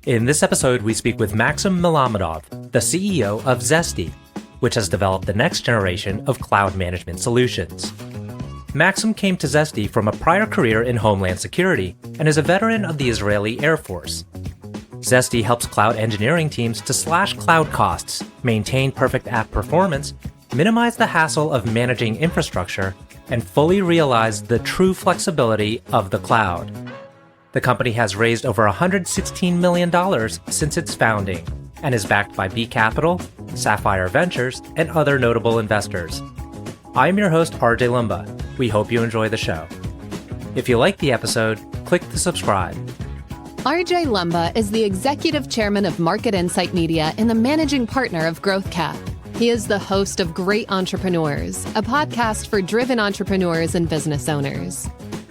In this episode, we speak with Maxim Melamedov, the CEO of Zesty, which has developed the next generation of cloud management solutions. Maxim came to Zesty from a prior career in homeland security and is a veteran of the Israeli Air Force. Zesty helps cloud engineering teams to slash cloud costs, maintain perfect app performance, minimize the hassle of managing infrastructure, and fully realize the true flexibility of the cloud. The company has raised over $116 million since its founding and is backed by B Capital, Sapphire Ventures, and other notable investors. I'm your host, RJ Lumba. We hope you enjoy the show. If you like the episode, click to subscribe. RJ Lumba is the executive chairman of Market Insight Media and the managing partner of GrowthCap. He is the host of Great Entrepreneurs, a podcast for driven entrepreneurs and business owners.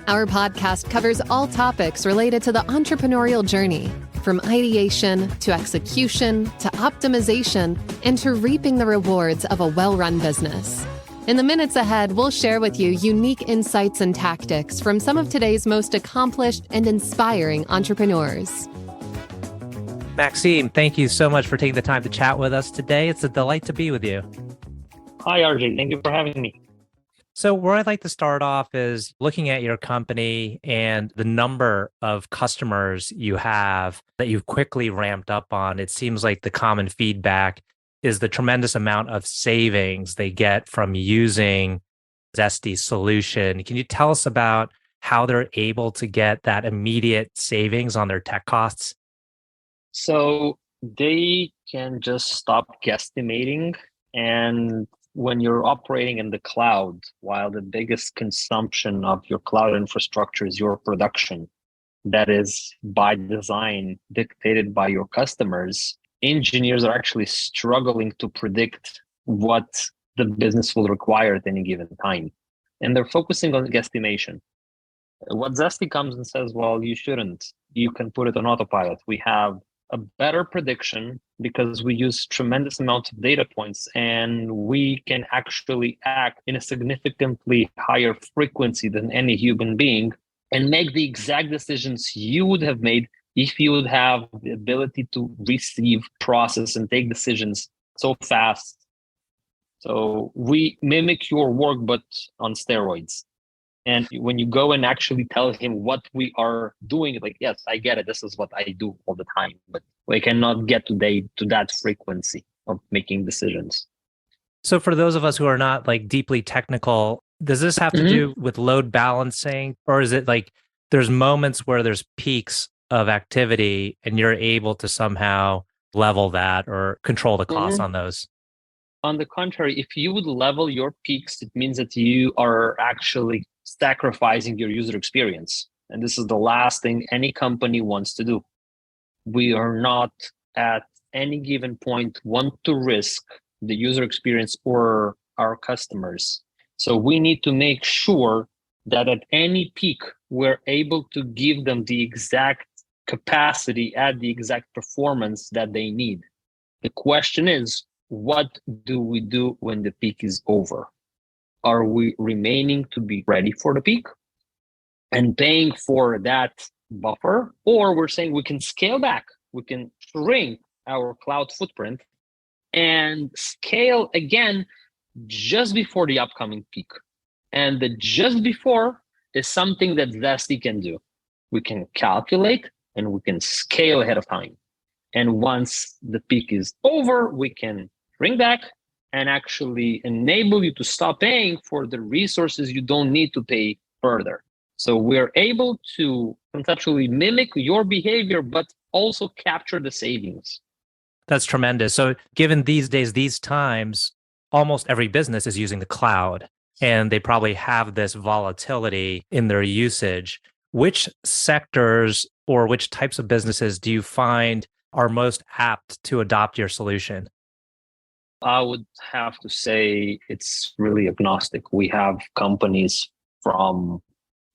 Our podcast covers all topics related to the entrepreneurial journey, from ideation to execution to optimization and to reaping the rewards of a well-run business. In the minutes ahead, we'll share with you unique insights and tactics from some of today's most accomplished and inspiring entrepreneurs. Maxime, thank you so much for taking the time to chat with us today. It's a delight to be with you. Hi, RJ. Thank you for having me. So where I'd like to start off is looking at your company and the number of customers you have that you've quickly ramped up on. It seems like the common feedback is the tremendous amount of savings they get from using Zesty's solution. Can you tell us about how they're able to get that immediate savings on their tech costs? So they can just stop guesstimating. And when you're operating in the cloud, while the biggest consumption of your cloud infrastructure is your production, that is by design dictated by your customers, engineers are actually struggling to predict what the business will require at any given time. And they're focusing on guesstimation. What Zesty comes and says, well, you shouldn't. You can put it on autopilot. We have a better prediction because we use tremendous amounts of data points, and we can actually act in a significantly higher frequency than any human being and make the exact decisions you would have made if you would have the ability to receive, process, and take decisions so fast. So we mimic your work, but on steroids. And when you go and actually tell him what we are doing, like, yes, I get it. This is what I do all the time, but we cannot get today to that frequency of making decisions. So for those of us who are not like deeply technical, does this have to do with load balancing, or is it like there's moments where there's peaks of activity and you're able to somehow level that or control the costs on those? On the contrary, if you would level your peaks, it means that you are actually sacrificing your user experience. And this is the last thing any company wants to do. We are not at any given point want to risk the user experience or our customers. So we need to make sure that at any peak, we're able to give them the exact capacity at the exact performance that they need. The question is, what do we do when the peak is over? Are we remaining to be ready for the peak and paying for that buffer? Or we're saying we can scale back, we can shrink our cloud footprint and scale again just before the upcoming peak. And the just before is something that Zesty can do. We can calculate and we can scale ahead of time. And once the peak is over, we can bring back and actually enable you to stop paying for the resources you don't need to pay further. So we're able to conceptually mimic your behavior, but also capture the savings. That's tremendous. So given these days, these times, almost every business is using the cloud, and they probably have this volatility in their usage. Which sectors or which types of businesses do you find are most apt to adopt your solution? I would have to say it's really agnostic. We have companies from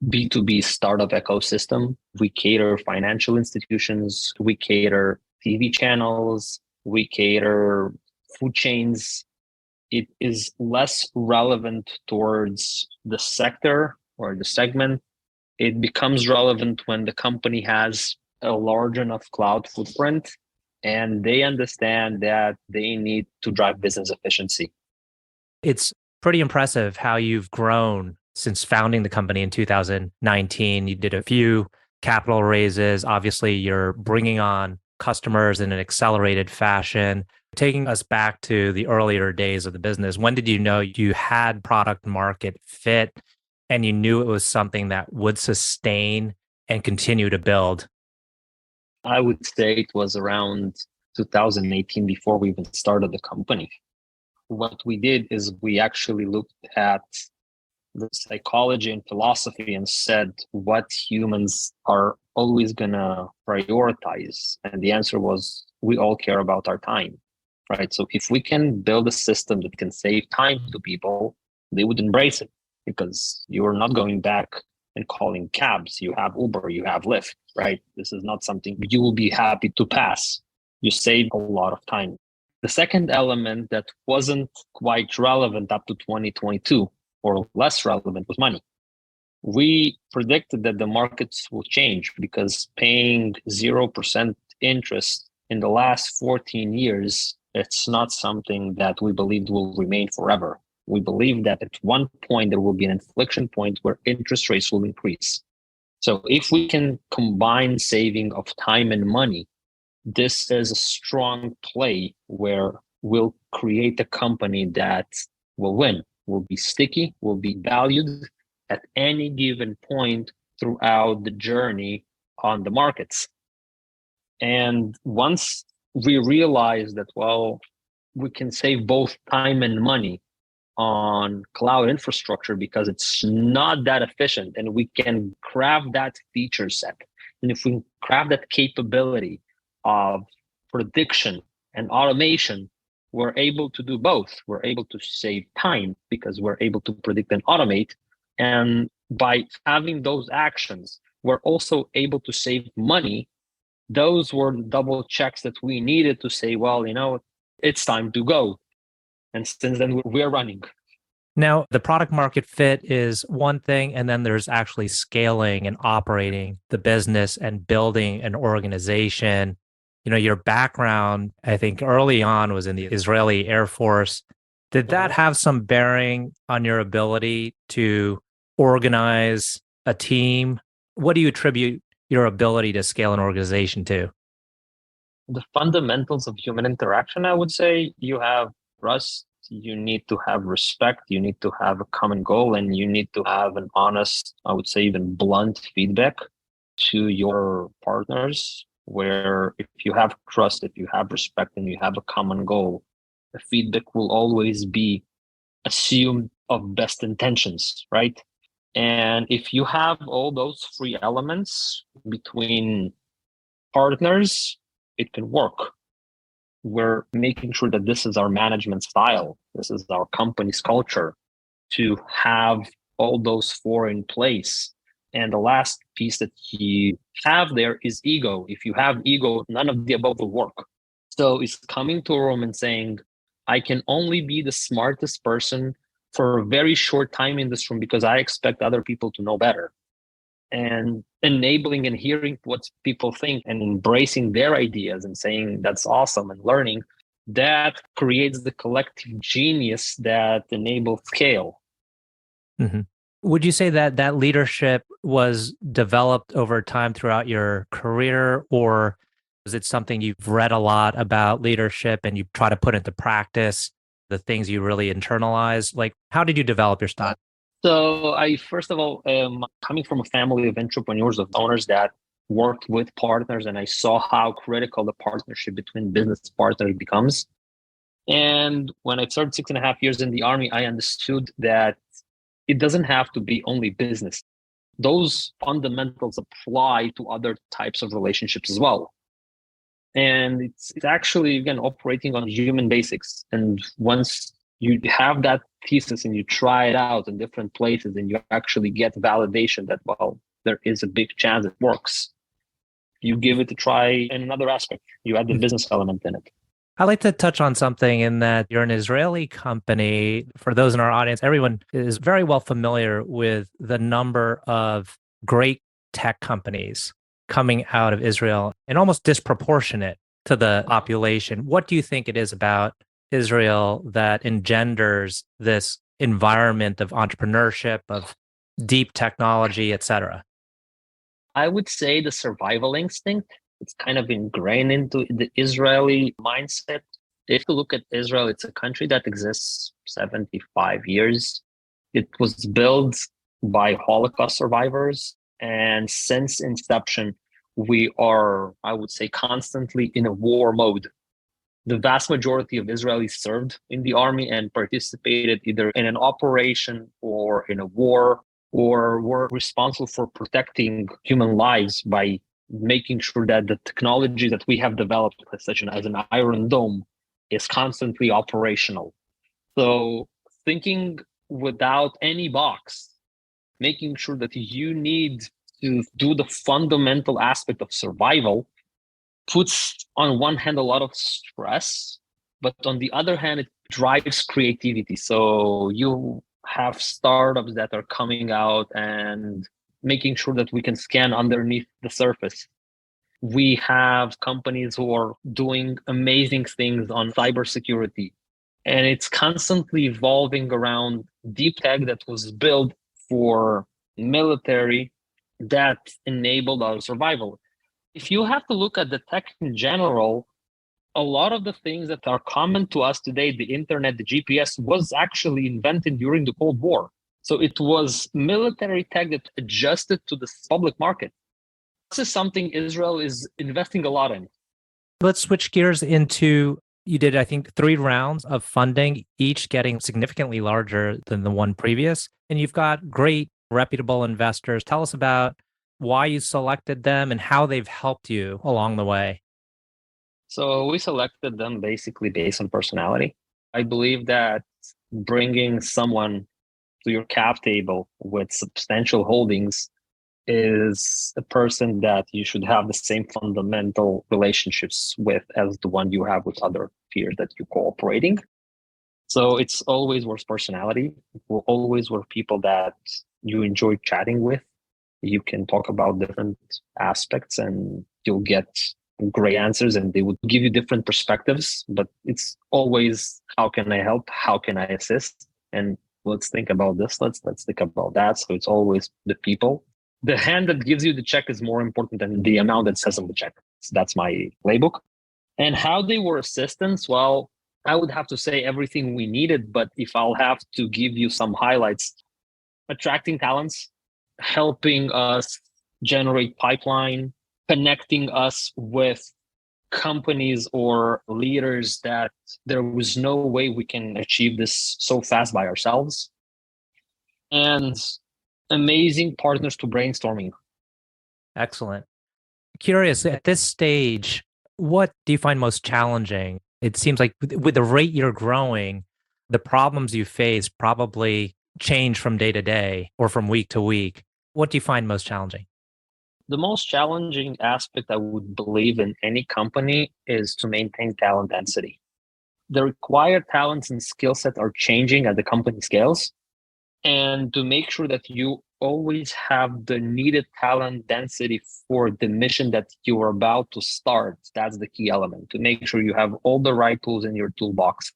B2B startup ecosystem. We cater financial institutions. We cater TV channels. We cater food chains. It is less relevant towards the sector or the segment. It becomes relevant when the company has a large enough cloud footprint, and they understand that they need to drive business efficiency. It's pretty impressive how you've grown since founding the company in 2019. You did a few capital raises. Obviously, you're bringing on customers in an accelerated fashion. Taking us back to the earlier days of the business, when did you know you had product market fit and you knew it was something that would sustain and continue to build? I would say it was around 2018 before we even started the company. What we did is we actually looked at the psychology and philosophy and said what humans are always going to prioritize. And the answer was we all care about our time, right? So if we can build a system that can save time to people, they would embrace it because you're not going back and calling cabs. You have Uber, you have Lyft, right? This is not something you will be happy to pass. You save a lot of time. The second element that wasn't quite relevant up to 2022 or less relevant was money. We predicted that the markets will change because paying 0% interest in the last 14 years, it's not something that we believed will remain forever. We believe that at one point there will be an inflection point where interest rates will increase. So if we can combine saving of time and money, this is a strong play where we'll create a company that will win, will be sticky, will be valued at any given point throughout the journey on the markets. And once we realize that, well, we can save both time and money on cloud infrastructure because it's not that efficient, and we can craft that feature set. And if we craft that capability of prediction and automation, we're able to do both. We're able to save time because we're able to predict and automate. And by having those actions, we're also able to save money. Those were the double checks that we needed to say, well, it's time to go. And since then, we're running. Now, the product market fit is one thing, and then there's actually scaling and operating the business and building an organization. Your background, I think early on was in the Israeli Air Force. Did that have some bearing on your ability to organize a team? What do you attribute your ability to scale an organization to? The fundamentals of human interaction, I would say you have trust, you need to have respect, you need to have a common goal, and you need to have an honest, I would say even blunt feedback to your partners, where if you have trust, if you have respect, and you have a common goal, the feedback will always be assumed of best intentions, right? And if you have all those three elements between partners, it can work. We're making sure that this is our management style. This is our company's culture to have all those four in place. And the last piece that you have there is ego. If you have ego, none of the above will work. So it's coming to a room and saying, I can only be the smartest person for a very short time in this room because I expect other people to know better. And enabling and hearing what people think and embracing their ideas and saying that's awesome and learning, that creates the collective genius that enables scale. Mm-hmm. Would you say that that leadership was developed over time throughout your career, or is it something you've read a lot about leadership and you try to put into practice the things you really internalize? Like, how did you develop your style? So I, first of all, am coming from a family of entrepreneurs, of owners that worked with partners, and I saw how critical the partnership between business partners becomes. And when I served 6.5 years in the Army, I understood that it doesn't have to be only business. Those fundamentals apply to other types of relationships as well. And it's actually, again, operating on human basics. And once you have that thesis and you try it out in different places and you actually get validation that, well, there is a big chance it works, you give it a try in another aspect. You add the business element in it. I'd like to touch on something in that you're an Israeli company. For those in our audience, everyone is very well familiar with the number of great tech companies coming out of Israel and almost disproportionate to the population. What do you think it is about Israel that engenders this environment of entrepreneurship, of deep technology, et cetera? I would say the survival instinct. It's kind of ingrained into the Israeli mindset. If you look at Israel, it's a country that exists 75 years. It was built by Holocaust survivors. And since inception, we are, I would say, constantly in a war mode. The vast majority of Israelis served in the army and participated either in an operation or in a war, or were responsible for protecting human lives by making sure that the technology that we have developed, such as an Iron Dome, is constantly operational. So thinking without any box, making sure that you need to do the fundamental aspect of survival puts on one hand a lot of stress, but on the other hand, it drives creativity. So you have startups that are coming out and making sure that we can scan underneath the surface. We have companies who are doing amazing things on cybersecurity, and it's constantly evolving around deep tech that was built for military that enabled our survival. If you have to look at the tech in general, a lot of the things that are common to us today, the internet, the GPS, was actually invented during the Cold War. So it was military tech that adjusted to the public market. This is something Israel is investing a lot in. Let's switch gears into, you did, I think, 3 rounds of funding, each getting significantly larger than the one previous. And you've got great, reputable investors. Tell us about why you selected them and how they've helped you along the way. So we selected them basically based on personality. I believe that bringing someone to your cap table with substantial holdings is a person that you should have the same fundamental relationships with as the one you have with other peers that you're cooperating. So it's always worth personality. It will always worth people that you enjoy chatting with. You can talk about different aspects and you'll get great answers, and they would give you different perspectives, but it's always, how can I help? How can I assist? And let's think about this. Let's think about that. So it's always the people. The hand that gives you the check is more important than the amount that says on the check. So that's my playbook. And how they were assistants, well, I would have to say everything we needed, but if I'll have to give you some highlights, attracting talents, helping us generate pipeline, connecting us with companies or leaders that there was no way we can achieve this so fast by ourselves, and amazing partners to brainstorming. Excellent. Curious, at this stage, what do you find most challenging? It seems like with the rate you're growing, the problems you face probably change from day to day or from week to week. What do you find most challenging? The most challenging aspect, I would believe, in any company is to maintain talent density. The required talents and skill set are changing as the company scales. And to make sure that you always have the needed talent density for the mission that you are about to start, that's the key element, to make sure you have all the right tools in your toolbox,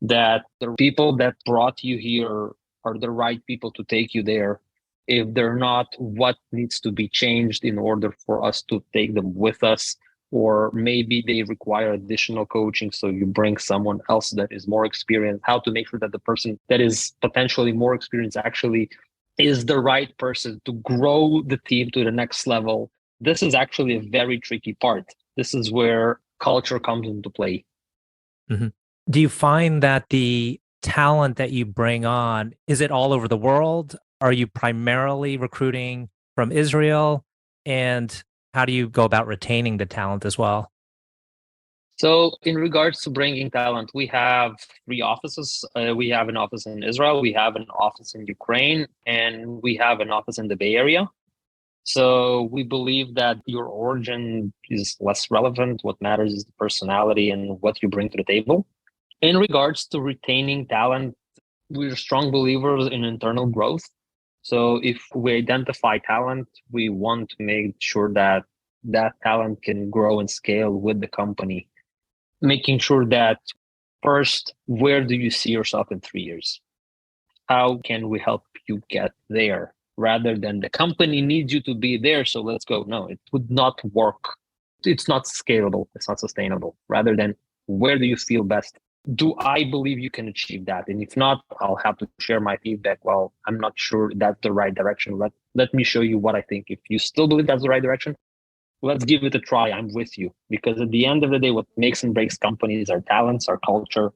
that the people that brought you here are the right people to take you there. If they're not, what needs to be changed in order for us to take them with us? Or maybe they require additional coaching, so you bring someone else that is more experienced. How to make sure that the person that is potentially more experienced actually is the right person to grow the team to the next level. This is actually a very tricky part. This is where culture comes into play. Mm-hmm. Do you find that the talent that you bring on, is it all over the world? Are you primarily recruiting from Israel? And how do you go about retaining the talent as well? So in regards to bringing talent, we have 3 offices. We have an office in Israel, we have an office in Ukraine, and we have an office in the Bay Area. So we believe that your origin is less relevant. What matters is the personality and what you bring to the table. In regards to retaining talent, we're strong believers in internal growth. So if we identify talent, we want to make sure that that talent can grow and scale with the company. Making sure that first, where do you see yourself in 3 years? How can we help you get there? Rather than the company needs you to be there, so let's go. No, it would not work. It's not scalable. It's not sustainable. Rather than where do you feel best? Do I believe you can achieve that? And if not, I'll have to share my feedback. Well, I'm not sure that's the right direction. Let me show you what I think. If you still believe that's the right direction, let's give it a try. I'm with you. Because at the end of the day, what makes and breaks companies are talents, our culture,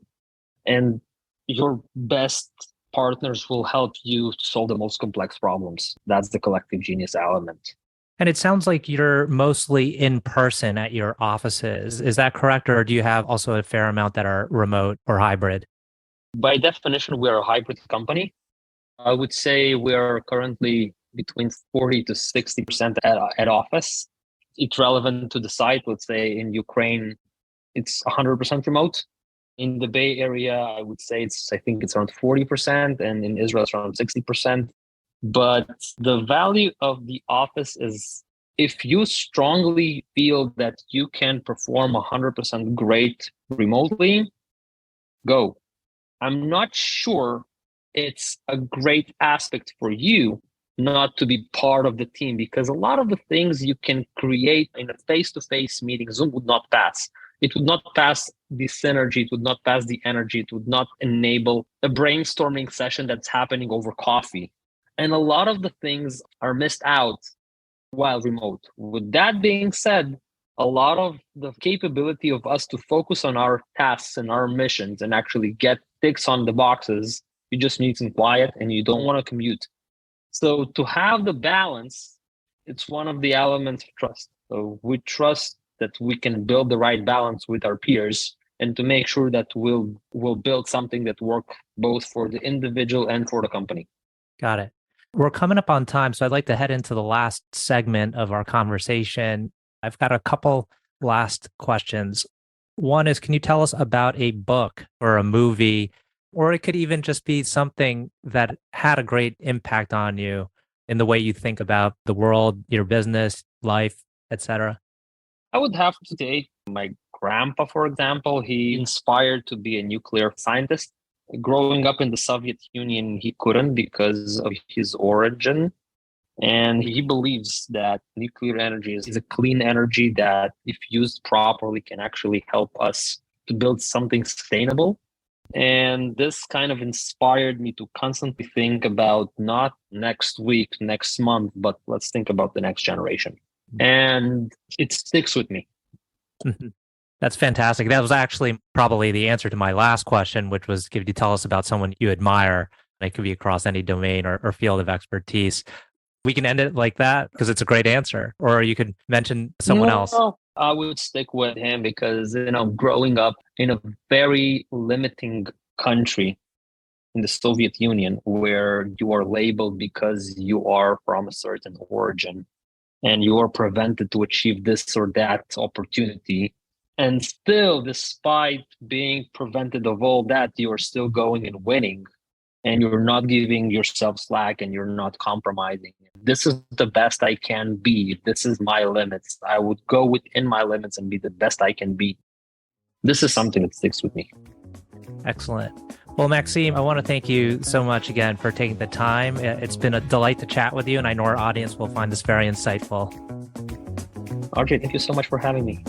and your best partners will help you solve the most complex problems. That's the collective genius element. And it sounds like you're mostly in person at your offices. Is that correct? Or do you have also a fair amount that are remote or hybrid? By definition, we're a hybrid company. I would say we're currently between 40 to 60% at office. It's relevant to the site. Let's say in Ukraine, it's 100% remote. In the Bay Area, I would say I think it's around 40%, and in Israel, it's around 60%. But the value of the office is if you strongly feel that you can perform 100% great remotely, go. I'm not sure it's a great aspect for you not to be part of the team, because a lot of the things you can create in a face-to-face meeting, Zoom would not pass. It would not pass the synergy. It would not pass the energy. It would not enable a brainstorming session that's happening over coffee. And a lot of the things are missed out while remote. With that being said, a lot of the capability of us to focus on our tasks and our missions and actually get ticks on the boxes, you just need some quiet and you don't want to commute. So to have the balance, it's one of the elements of trust. So we trust that we can build the right balance with our peers and to make sure that we'll build something that works both for the individual and for the company. Got it. We're coming up on time, so I'd like to head into the last segment of our conversation. I've got a couple last questions. One is, can you tell us about a book or a movie, or it could even just be something that had a great impact on you in the way you think about the world, your business, life, etc.? I would have to take my grandpa, for example. He inspired to be a nuclear scientist. Growing up in the Soviet Union, he couldn't because of his origin. And he believes that nuclear energy is a clean energy that, if used properly, can actually help us to build something sustainable. And this kind of inspired me to constantly think about not next week, next month, but let's think about the next generation. And it sticks with me. That's fantastic. That was actually probably the answer to my last question, which was, could you tell us about someone you admire? It could be across any domain or field of expertise. We can end it like that because it's a great answer. Or you could mention someone else. I would stick with him because, growing up in a very limiting country in the Soviet Union, where you are labeled because you are from a certain origin and you are prevented to achieve this or that opportunity. And still, despite being prevented of all that, you are still going and winning. And you're not giving yourself slack and you're not compromising. This is the best I can be. This is my limits. I would go within my limits and be the best I can be. This is something that sticks with me. Excellent. Well, Maxim, I want to thank you so much again for taking the time. It's been a delight to chat with you, and I know our audience will find this very insightful. RJ, thank you so much for having me.